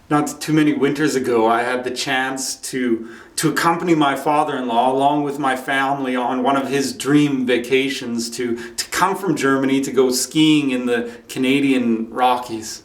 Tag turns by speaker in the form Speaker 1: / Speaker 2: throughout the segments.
Speaker 1: Not too many winters ago, I had the chance to accompany my father-in-law along with my family on one of his dream vacations to come from Germany to go skiing in the Canadian Rockies.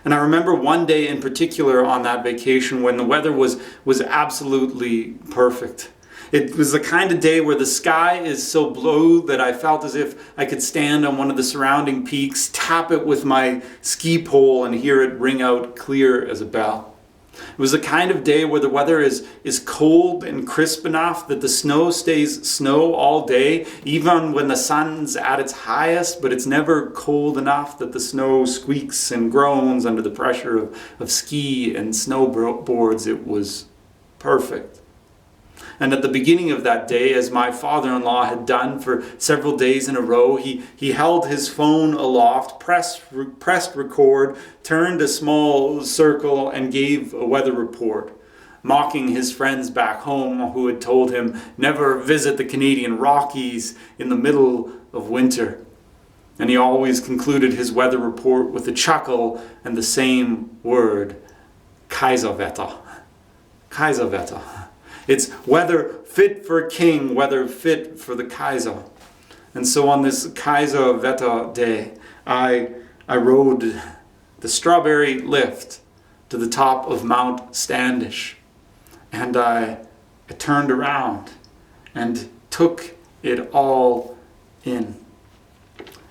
Speaker 1: And I remember one day in particular on that vacation when the weather was absolutely perfect. It was the kind of day where the sky is so blue that I felt as if I could stand on one of the surrounding peaks, tap it with my ski pole, and hear it ring out clear as a bell. It was the kind of day where the weather is cold and crisp enough that the snow stays snow all day, even when the sun's at its highest, but it's never cold enough that the snow squeaks and groans under the pressure of ski and snowboards. It was perfect. And at the beginning of that day, as my father-in-law had done for several days in a row, he held his phone aloft, pressed record, turned a small circle, and gave a weather report, mocking his friends back home who had told him never visit the Canadian Rockies in the middle of winter. And he always concluded his weather report with a chuckle and the same word, Kaiserwetter. Kaiserwetter. It's weather fit for a king, weather fit for the Kaiser. And so on this Kaiserwetter day, I rode the strawberry lift to the top of Mount Standish. And I turned around and took it all in.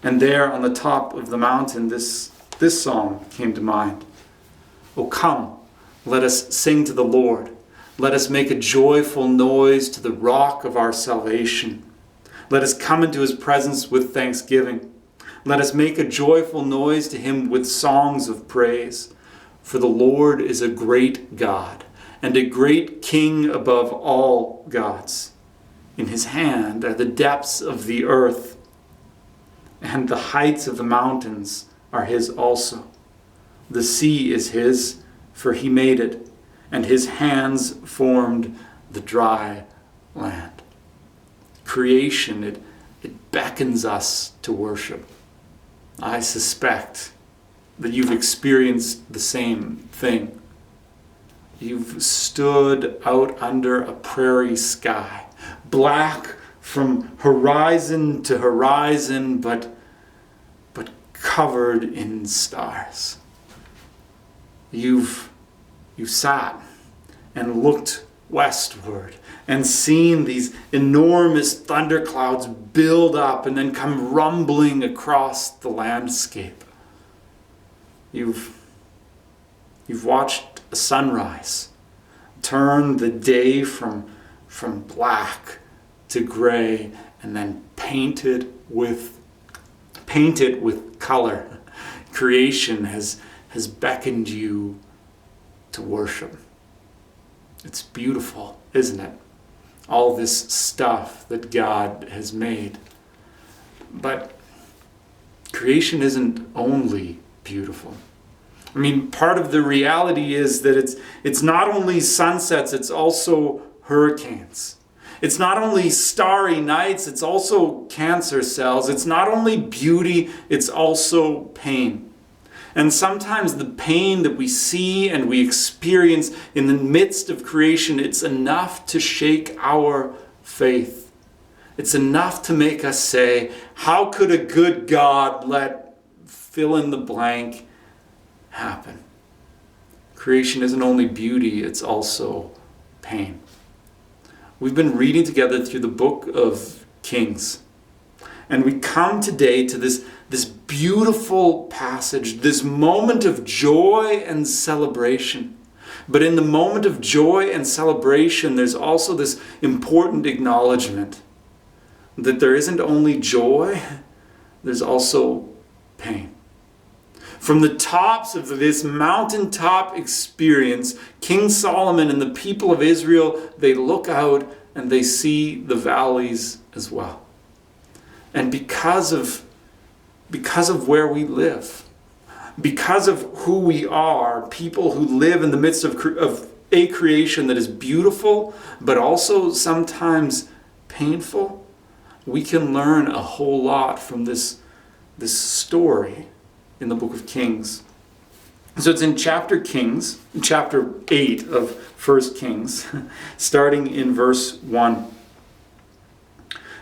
Speaker 1: And there on the top of the mountain, this song came to mind. Oh, come, let us sing to the Lord. Let us make a joyful noise to the rock of our salvation. Let us come into his presence with thanksgiving. Let us make a joyful noise to him with songs of praise. For the Lord is a great God and a great King above all gods. In his hand are the depths of the earth, and the heights of the mountains are his also. The sea is his, for he made it, and his hands formed the dry land. Creation, it beckons us to worship. I suspect that you've experienced the same thing. You've stood out under a prairie sky, black from horizon to horizon, but covered in stars. You've sat and looked westward and seen these enormous thunderclouds build up and then come rumbling across the landscape. You've watched a sunrise turn the day from black to gray and then paint it with color. Creation has beckoned you to worship. It's beautiful, isn't it? All this stuff that God has made. But creation isn't only beautiful. I mean, part of the reality is that it's not only sunsets, it's also hurricanes. It's not only starry nights, it's also cancer cells. It's not only beauty, it's also pain. And sometimes the pain that we see and we experience in the midst of creation, it's enough to shake our faith. It's enough to make us say, how could a good God let fill in the blank happen? Creation isn't only beauty, it's also pain. We've been reading together through the book of Kings. And we come today to this beautiful passage, this moment of joy and celebration. But in the moment of joy and celebration, there's also this important acknowledgement that there isn't only joy, there's also pain. From the tops of this mountaintop experience, King Solomon and the people of Israel, they look out and they see the valleys as well. And because of where we live, because of who we are, people who live in the midst of a creation that is beautiful, but also sometimes painful, we can learn a whole lot from this story in the book of Kings. So it's in chapter 8 of 1 Kings, starting in verse 1.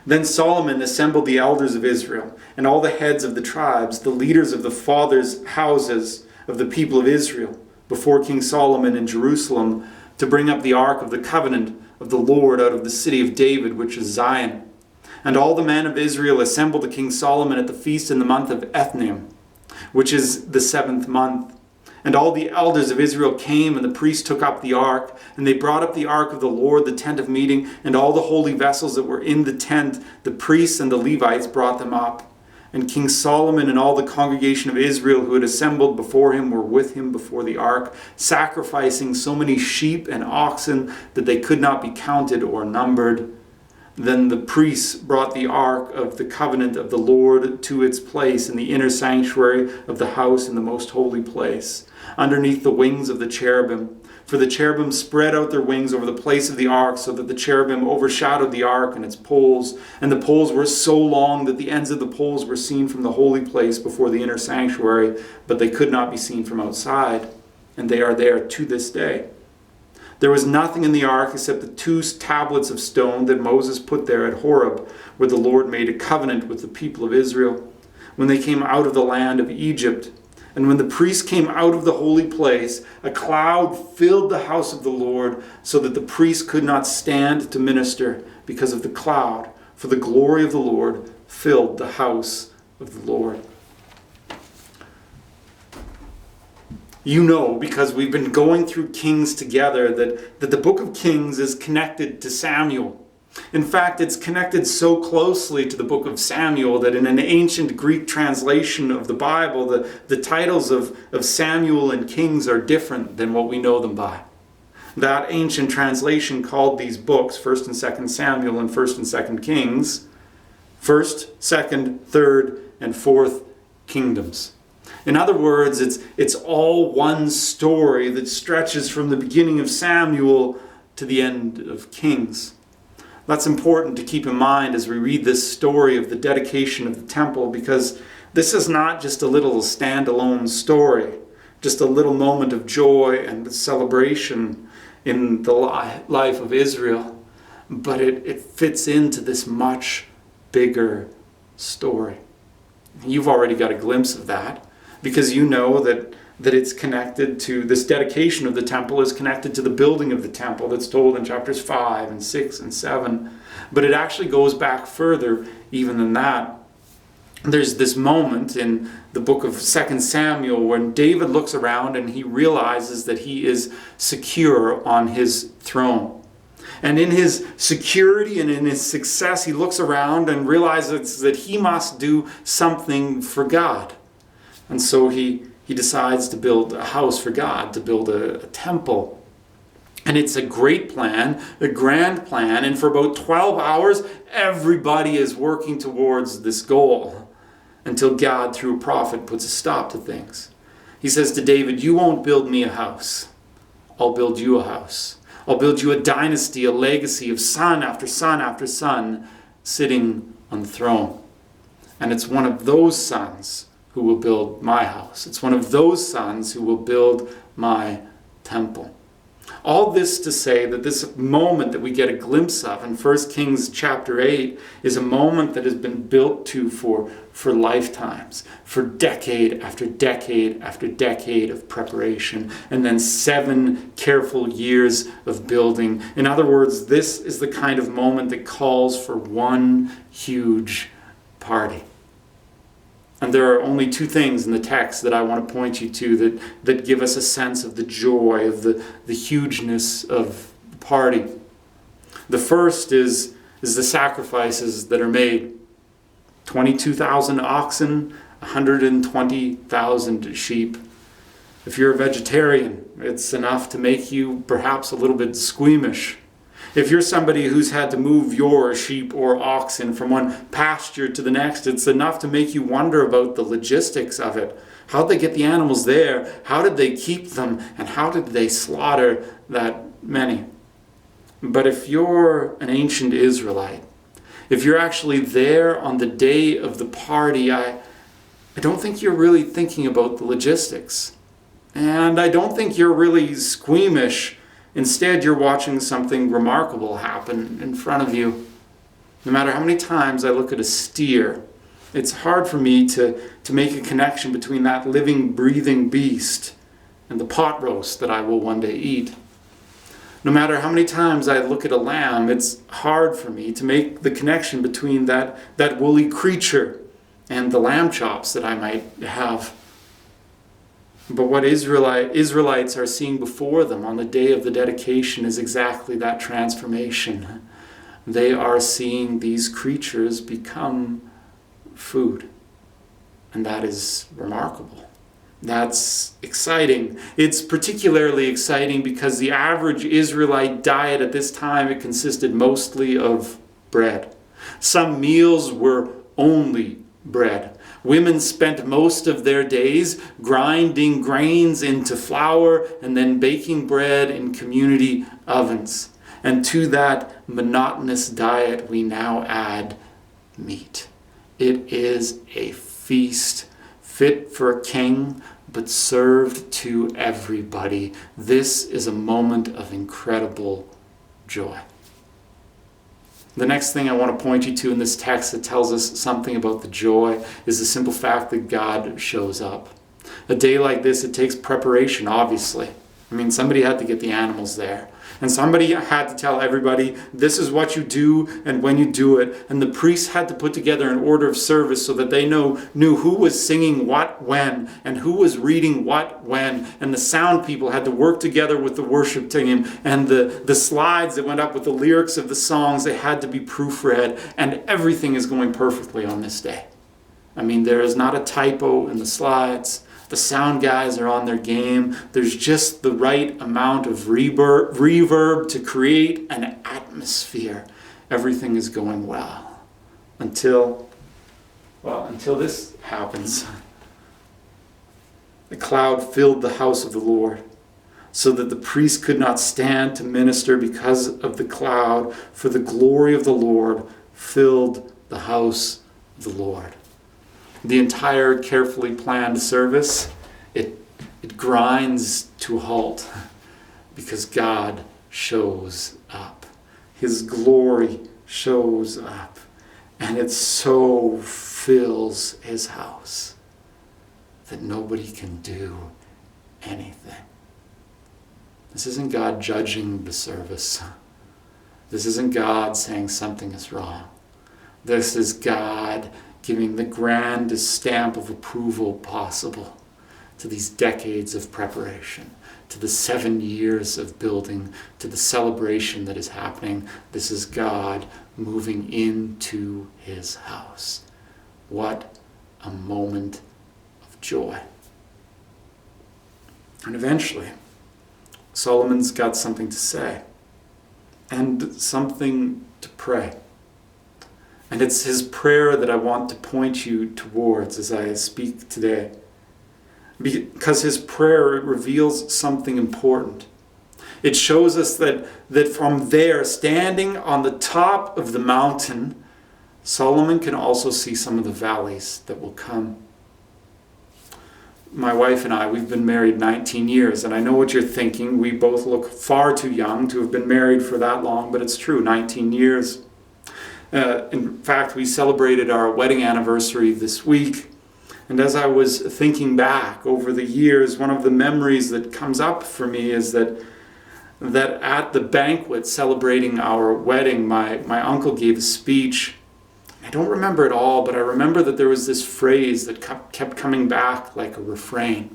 Speaker 1: Then Solomon assembled the elders of Israel, and all the heads of the tribes, the leaders of the fathers' houses of the people of Israel, before King Solomon in Jerusalem, to bring up the ark of the covenant of the Lord out of the city of David, which is Zion. And all the men of Israel assembled to King Solomon at the feast in the month of Ethnim, which is the 7th month. And all the elders of Israel came, and the priests took up the ark, and they brought up the ark of the Lord, the tent of meeting, and all the holy vessels that were in the tent. The priests and the Levites brought them up. And King Solomon and all the congregation of Israel who had assembled before him were with him before the ark, sacrificing so many sheep and oxen that they could not be counted or numbered. Then the priests brought the ark of the covenant of the Lord to its place in the inner sanctuary of the house in the most holy place, underneath the wings of the cherubim. For the cherubim spread out their wings over the place of the ark, so that the cherubim overshadowed the ark and its poles. And the poles were so long that the ends of the poles were seen from the holy place before the inner sanctuary, but they could not be seen from outside. And they are there to this day. There was nothing in the ark except the 2 tablets of stone that Moses put there at Horeb, where the Lord made a covenant with the people of Israel, when they came out of the land of Egypt. And when the priests came out of the holy place, a cloud filled the house of the Lord, so that the priests could not stand to minister because of the cloud, for the glory of the Lord filled the house of the Lord. You know, because we've been going through Kings together, that the book of Kings is connected to Samuel. In fact, it's connected so closely to the book of Samuel that in an ancient Greek translation of the Bible, the titles of Samuel and Kings are different than what we know them by. That ancient translation called these books, 1st and 2nd Samuel and 1st and 2nd Kings, 1st, 2nd, 3rd, and 4th kingdoms. In other words, it's all one story that stretches from the beginning of Samuel to the end of Kings. That's important to keep in mind as we read this story of the dedication of the temple, because this is not just a little standalone story, just a little moment of joy and celebration in the life of Israel, but it fits into this much bigger story. You've already got a glimpse of that, because you know that it's connected to, this dedication of the temple is connected to the building of the temple that's told in chapters 5 and 6 and 7. But it actually goes back further even than that. There's this moment in the book of 2 Samuel when David looks around and he realizes that he is secure on his throne. And in his security and in his success, he looks around and realizes that he must do something for God. And so he decides to build a house for God, to build a temple. And it's a great plan, a grand plan, and for about 12 hours, everybody is working towards this goal until God, through a prophet, puts a stop to things. He says to David, "You won't build me a house. I'll build you a house. I'll build you a dynasty, a legacy of son after son after son sitting on the throne. And it's one of those sons who will build my house. It's one of those sons who will build my temple." All this to say that this moment that we get a glimpse of in 1 Kings chapter 8 is a moment that has been built to for lifetimes, for decade after decade after decade of preparation, and then 7 careful years of building. In other words, this is the kind of moment that calls for one huge party. And there are only 2 things in the text that I want to point you to that give us a sense of the joy, of the hugeness of the party. The first is the sacrifices that are made. 22,000 oxen, 120,000 sheep. If you're a vegetarian, it's enough to make you perhaps a little bit squeamish. If you're somebody who's had to move your sheep or oxen from one pasture to the next, it's enough to make you wonder about the logistics of it. How'd they get the animals there? How did they keep them? And how did they slaughter that many? But if you're an ancient Israelite, if you're actually there on the day of the party, I don't think you're really thinking about the logistics. And I don't think you're really squeamish. Instead, you're watching something remarkable happen in front of you. No matter how many times I look at a steer, it's hard for me to make a connection between that living, breathing beast and the pot roast that I will one day eat. No matter how many times I look at a lamb, it's hard for me to make the connection between that woolly creature and the lamb chops that I might have. But what Israelites are seeing before them on the day of the dedication is exactly that transformation. They are seeing these creatures become food. And that is remarkable. That's exciting. It's particularly exciting because the average Israelite diet at this time, it consisted mostly of bread. Some meals were only bread. Women spent most of their days grinding grains into flour and then baking bread in community ovens. And to that monotonous diet, we now add meat. It is a feast fit for a king, but served to everybody. This is a moment of incredible joy. The next thing I want to point you to in this text that tells us something about the joy is the simple fact that God shows up. A day like this, it takes preparation, obviously. I mean, somebody had to get the animals there. And somebody had to tell everybody, this is what you do and when you do it. And the priests had to put together an order of service so that they knew who was singing what when and who was reading what when. And the sound people had to work together with the worship team. And the slides that went up with the lyrics of the songs, they had to be proofread. And everything is going perfectly on this day. I mean, there is not a typo in the slides. The sound guys are on their game. There's just the right amount of reverb to create an atmosphere. Everything is going well. Until this happens. The cloud filled the house of the Lord, so that the priest could not stand to minister because of the cloud, for the glory of the Lord filled the house of the Lord. The entire carefully planned service, it grinds to a halt because God shows up. His glory shows up, and it so fills his house that nobody can do anything. This isn't God judging the service. This isn't God saying something is wrong. This is God giving the grandest stamp of approval possible to these decades of preparation, to the 7 years of building, to the celebration that is happening. This is God moving into his house. What a moment of joy. And eventually, Solomon's got something to say and something to pray. And it's his prayer that I want to point you towards as I speak today. Because his prayer reveals something important. It shows us that from there, standing on the top of the mountain, Solomon can also see some of the valleys that will come. My wife and I, we've been married 19 years, and I know what you're thinking. We both look far too young to have been married for that long, but it's true, 19 years. In fact, we celebrated our wedding anniversary this week. And as I was thinking back over the years, one of the memories that comes up for me is that at the banquet celebrating our wedding, my uncle gave a speech. I don't remember it all, but I remember that there was this phrase that kept coming back like a refrain.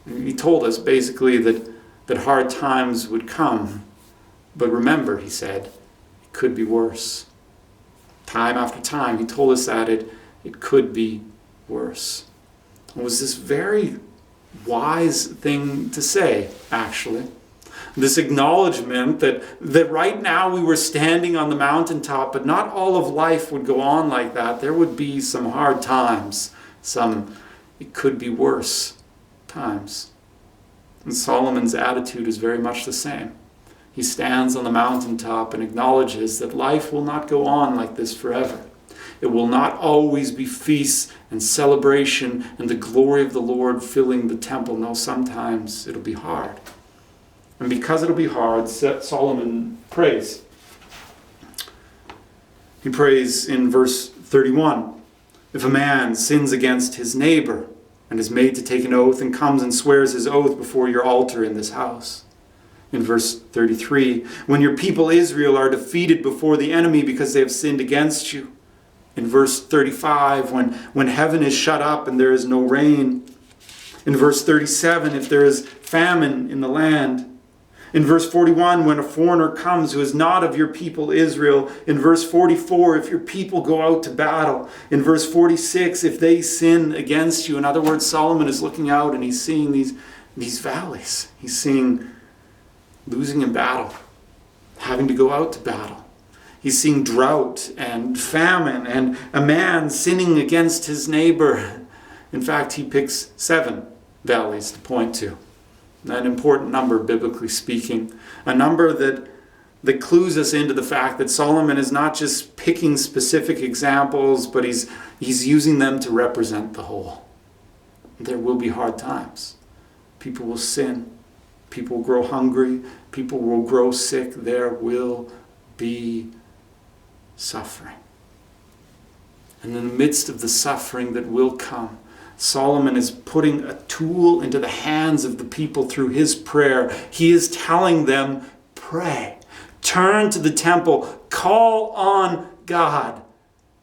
Speaker 1: He told us basically that hard times would come. But remember, he said, it could be worse. Time after time, he told us that it could be worse. It was this very wise thing to say, actually. This acknowledgement that right now we were standing on the mountaintop, but not all of life would go on like that. There would be some hard times, it could be worse times. And Solomon's attitude is very much the same. He stands on the mountaintop and acknowledges that life will not go on like this forever. It will not always be feasts and celebration and the glory of the Lord filling the temple. No, sometimes it'll be hard. And because it'll be hard, Solomon prays. He prays in verse 31. If a man sins against his neighbor and is made to take an oath and comes and swears his oath before your altar in this house. In verse 33, when your people Israel are defeated before the enemy because they have sinned against you. In verse 35, when heaven is shut up and there is no rain. In verse 37, if there is famine in the land. In verse 41, when a foreigner comes who is not of your people Israel. In verse 44, if your people go out to battle. In verse 46, if they sin against you. In other words, Solomon is looking out and he's seeing these valleys. He's seeing losing in battle, having to go out to battle. He's seeing drought and famine and a man sinning against his neighbor. In fact, he picks 7 valleys to point to. An important number, biblically speaking. A number that clues us into the fact that Solomon is not just picking specific examples, but he's using them to represent the whole. There will be hard times. People will sin. People will grow hungry. People will grow sick. There will be suffering. And in the midst of the suffering that will come, Solomon is putting a tool into the hands of the people through his prayer. He is telling them, pray, turn to the temple, call on God,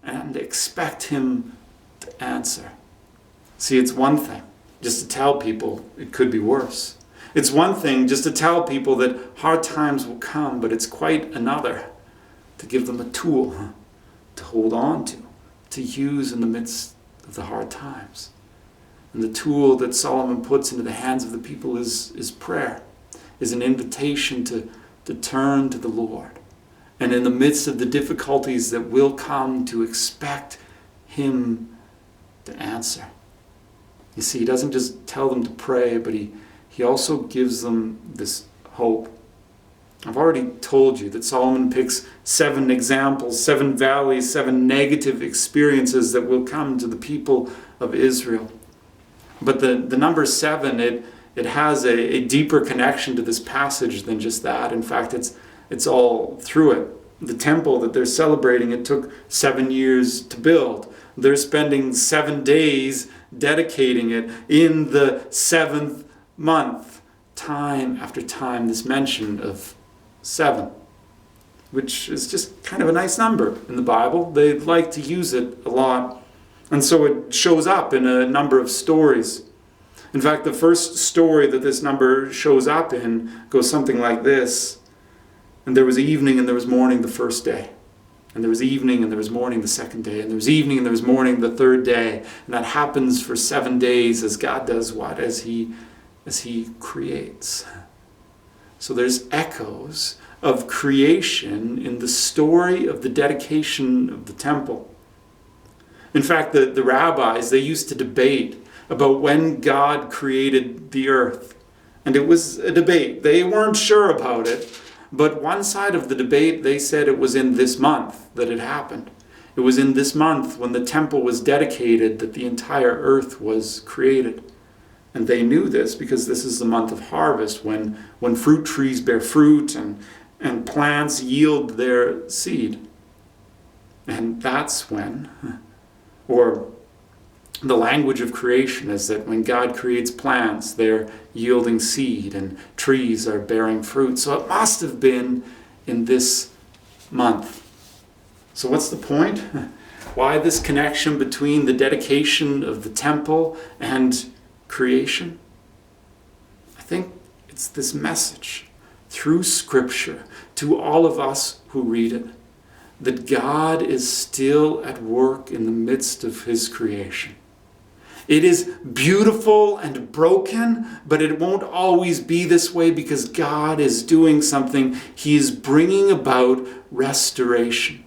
Speaker 1: and expect him to answer. See, it's one thing just to tell people it could be worse. It's one thing just to tell people that hard times will come, but it's quite another to give them a tool to hold on to use in the midst of the hard times. And the tool that Solomon puts into the hands of the people is prayer, is an invitation to turn to the Lord. And in the midst of the difficulties that will come, to expect him to answer. You see, he doesn't just tell them to pray, but he also gives them this hope. I've already told you that Solomon picks 7 examples, 7 valleys, 7 negative experiences that will come to the people of Israel. But the number 7, it has a deeper connection to this passage than just that. In fact, it's all through it. The temple that they're celebrating, it took 7 years to build. They're spending 7 days dedicating it in the 7th month. Time after time, this mention of 7, which is just kind of a nice number in the Bible. They like to use it a lot. And so it shows up in a number of stories. In fact, the first story that this number shows up in goes something like this. And there was evening and there was morning the first day. And there was evening and there was morning the second day. And there was evening and there was morning the third day. And that happens for 7 days as God does what? As he creates. So there's echoes of creation in the story of the dedication of the temple. In fact, the rabbis, they used to debate about when God created the earth. And it was a debate. They weren't sure about it. But one side of the debate, they said it was in this month that it happened. It was in this month when the temple was dedicated that the entire earth was created. And they knew this because this is the month of harvest when fruit trees bear fruit and plants yield their seed. And that's when... Or the language of creation is that when God creates plants, they're yielding seed and trees are bearing fruit. So it must have been in this month. So what's the point? Why this connection between the dedication of the temple and creation? I think it's this message through Scripture to all of us who read it, that God is still at work in the midst of his creation. It is beautiful and broken, but it won't always be this way because God is doing something. He is bringing about restoration.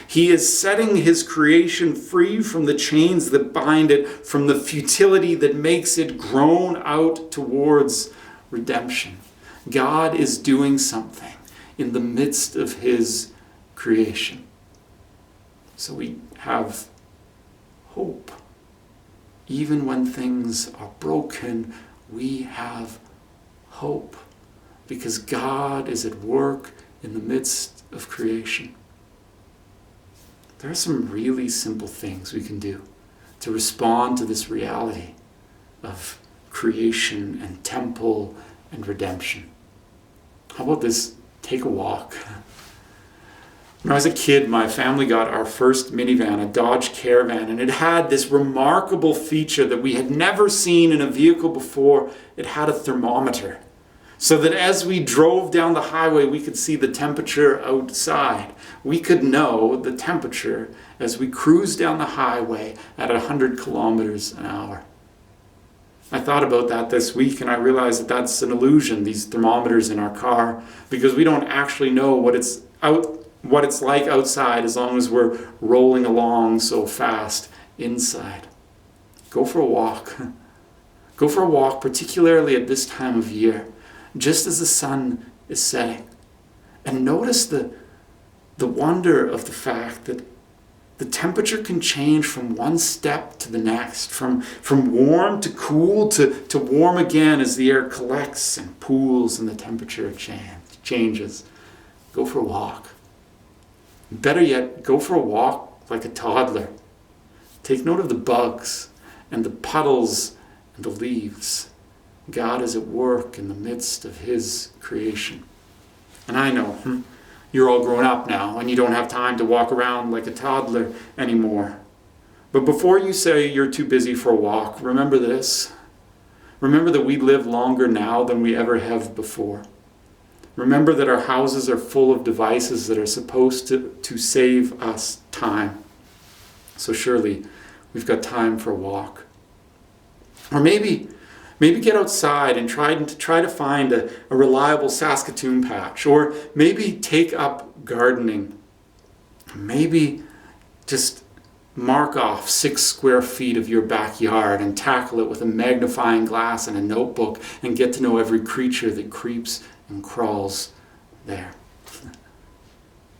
Speaker 1: He is setting his creation free from the chains that bind it, from the futility that makes it groan out towards redemption. God is doing something in the midst of his creation. So we have hope. Even when things are broken, we have hope. Because God is at work in the midst of creation. There are some really simple things we can do to respond to this reality of creation and temple and redemption. How about this? Take a walk. When I was a kid, my family got our first minivan, a Dodge Caravan, and it had this remarkable feature that we had never seen in a vehicle before. It had a thermometer. So that as we drove down the highway, we could see the temperature outside. We could know the temperature as we cruised down the highway at 100 kilometers an hour. I thought about that this week, and I realized that that's an illusion, these thermometers in our car, because we don't actually know what it's like outside as long as we're rolling along so fast inside. Go for a walk. Go for a walk, particularly at this time of year, just as the sun is setting. And notice the wonder of the fact that the temperature can change from one step to the next, from warm to cool to warm again as the air collects and pools and the temperature changes. Go for a walk. Better yet, go for a walk like a toddler. Take note of the bugs and the puddles and the leaves. God is at work in the midst of His creation. And I know, you're all grown up now and you don't have time to walk around like a toddler anymore. But before you say you're too busy for a walk, remember this. Remember that we live longer now than we ever have before. Remember that our houses are full of devices that are supposed to save us time. So surely we've got time for a walk. Or maybe get outside and try to find a reliable Saskatoon patch. Or maybe take up gardening. Maybe just mark off 6 square feet of your backyard and tackle it with a magnifying glass and a notebook and get to know every creature that creeps and crawls there.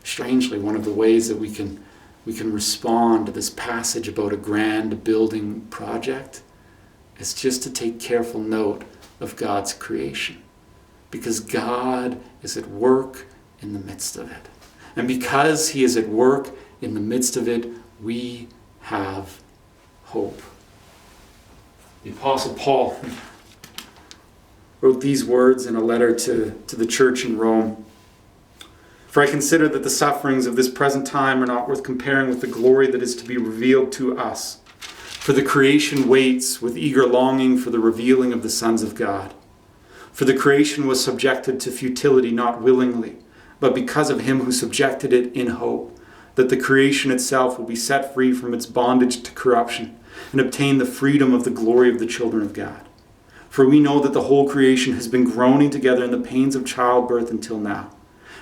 Speaker 1: Strangely, one of the ways that we can respond to this passage about a grand building project is just to take careful note of God's creation. Because God is at work in the midst of it. And because He is at work in the midst of it, we have hope. The Apostle Paul wrote these words in a letter to the church in Rome. For I consider that the sufferings of this present time are not worth comparing with the glory that is to be revealed to us. For the creation waits with eager longing for the revealing of the sons of God. For the creation was subjected to futility not willingly, but because of Him who subjected it in hope, that the creation itself will be set free from its bondage to corruption and obtain the freedom of the glory of the children of God. For we know that the whole creation has been groaning together in the pains of childbirth until now.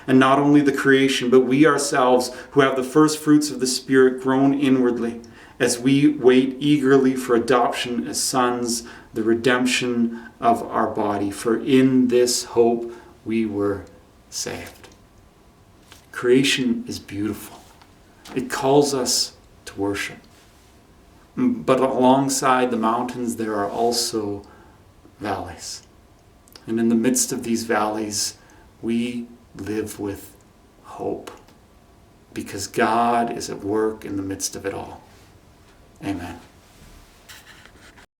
Speaker 1: And not only the creation, but we ourselves who have the first fruits of the Spirit groan inwardly, as we wait eagerly for adoption as sons, the redemption of our body. For in this hope we were saved. Creation is beautiful. It calls us to worship. But alongside the mountains there are also valleys. And in the midst of these valleys, we live with hope. Because God is at work in the midst of it all. Amen.